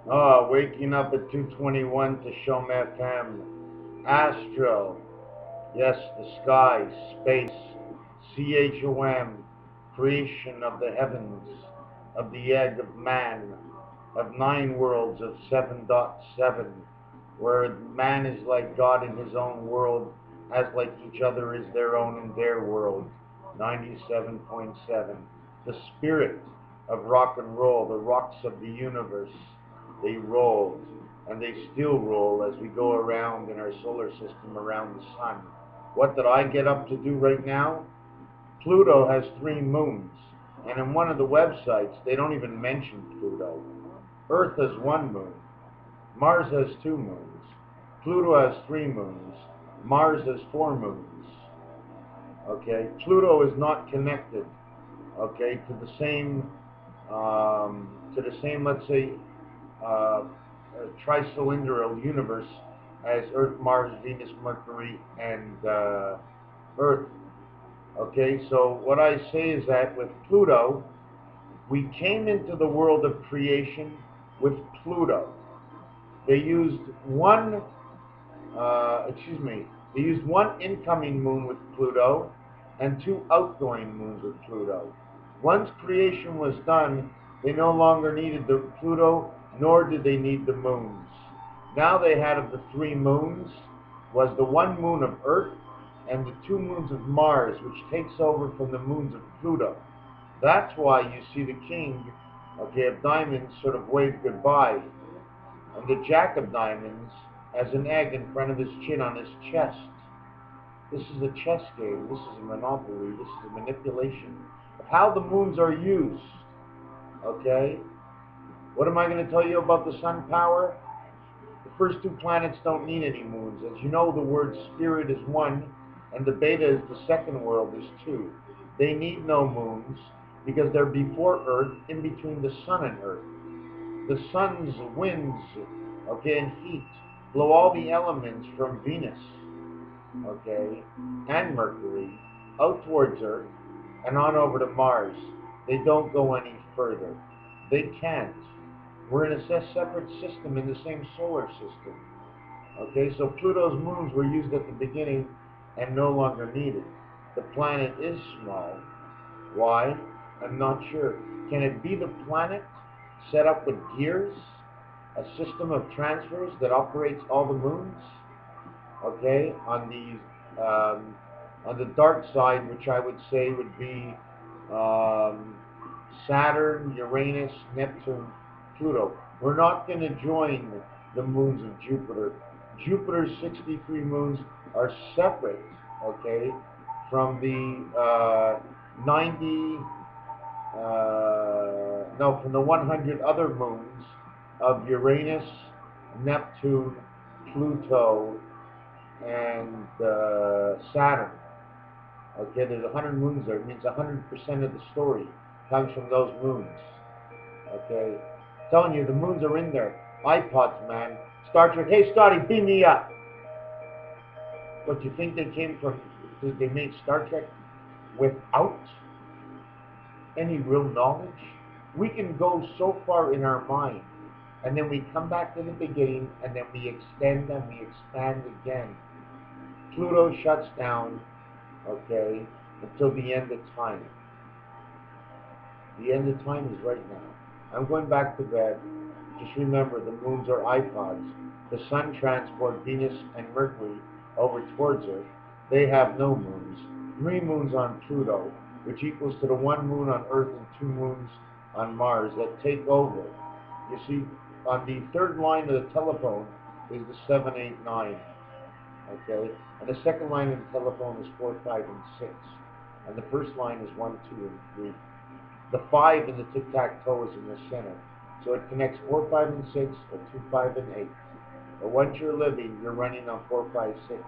Oh, waking up at 2:21 to show FM. Astro. Yes, the sky, space. CHOM. Creation of the heavens, of the egg of man, of 9 worlds of 7.7, where man is like God in his own world, as like each other is their own in their world. 97.7. The spirit of rock and roll, the rocks of the universe, they rolled and they still roll as we go around in our solar system around the sun. What did I get up to do right now? Pluto has 3 moons, and in one of the websites they don't even mention Pluto. Earth has 1 moon, Mars has 2 moons, Pluto has 3 moons, Mars has 4 moons. Okay, Pluto is not connected. Okay, to the same, let's say, tricylindrical universe as Earth, Mars, Venus, Mercury, and Earth. Okay, so what I say is that with Pluto, we came into the world of creation with Pluto. They used one, excuse me, they used one incoming moon with Pluto and 2 outgoing moons with Pluto. Once creation was done, they no longer needed the Pluto, nor did they need the moons. Now they had of the 3 moons was the 1 moon of Earth and the 2 moons of Mars, which takes over from the moons of Pluto. That's why you see the king, okay, of diamonds sort of wave goodbye, and the jack of diamonds has an egg in front of his chin on his chest. This is a chess game. This is a monopoly. This is a manipulation of how the moons are used. Okay? What am I going to tell you about the sun power? The first 2 planets don't need any moons. As you know, the word spirit is 1, and the beta is the second world is 2. They need no moons because they're before Earth, in between the sun and Earth. The sun's winds, okay, and heat blow all the elements from Venus, okay, and Mercury out towards Earth and on over to Mars. They don't go any further. They can't. We're in a separate system in the same solar system. Okay, so Pluto's moons were used at the beginning and no longer needed. The planet is small. Why? I'm not sure. Can it be the planet set up with gears? A system of transfers that operates all the moons? Okay, on the dark side, which I would say would be um, Saturn, Uranus, Neptune, Pluto. We're not going to join the moons of Jupiter. Jupiter's 63 moons are separate, okay, from the 90, no, from the 100 other moons of Uranus, Neptune, Pluto, and Saturn. Okay, there's 100 moons there. It means 100% of the story comes from those moons. Okay, I'm telling you, the moons are in there. iPods, man. Star Trek. Hey, Scotty, beam me up. What, you think they came from? They made Star Trek without any real knowledge? We can go so far in our mind, and then we come back to the beginning, and then we extend and we expand again. Pluto shuts down, okay, until the end of time. The end of time is right now. I'm going back to bed. Just remember, the moons are iPods. The sun transport Venus and Mercury over towards Earth. They have no moons. 3 moons on Pluto, which equals to the 1 moon on Earth and 2 moons on Mars that take over. You see, on the third line of the telephone is the 789. Okay, and the second line of the telephone is 4, 5, and 6, and the first line is 1, 2, and 3. The 5 in the tic-tac-toe is in the center, so it connects 4, 5, and 6, or 2, 5, and 8. But once you're living, you're running on 4, 5, 6.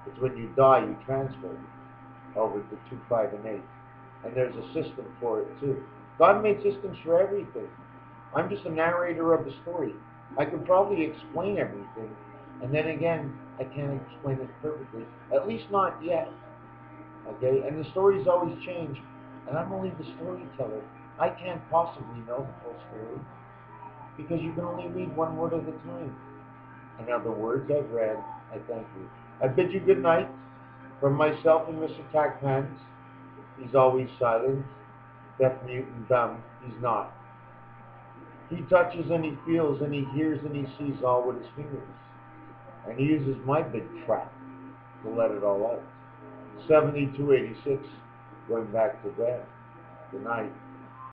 It's when you die you transfer over to 2, 5, and 8, and there's a system for it too. God made systems for everything. I'm just a narrator of the story. I could probably explain everything, and then again, I can't explain it perfectly, at least not yet. Okay, and the stories always change, and I'm only the storyteller. I can't possibly know the whole story. because you can only read one word at a time. And now the words I've read, I thank you. I bid you good night from myself and MrTacpans's. He's always silent, deaf, mute, and dumb. He's not. He touches and he feels and he hears and he sees all with his fingers. And he uses my big trap to let it all out. 7286, going back to bed. Good night.